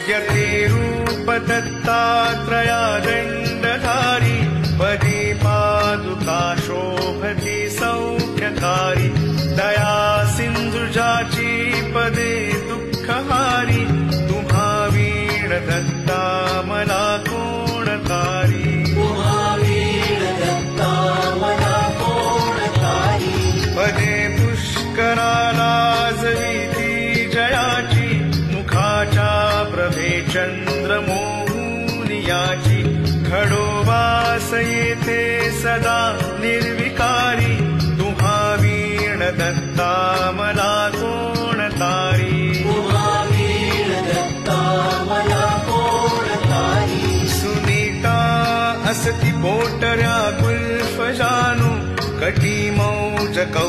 यतिरूप दत्तात्रया दण्डधारी पदे पादुका शोभति सौख्यकारी दया सिन्धुजाची पदे दुःखहारी तुम्हा वीण दत्ता मला कोणकारी पदे पुष्कराला जविती जयाची मुखाच्या प्रभे चंद्रमोहुनियाची खडोबास येते सदा निर्विकारी तुम्हा वीण दत्ता मला कोणतारी सुनीता असती पोटऱ्या गुल्फ जानू कटी मौज कौ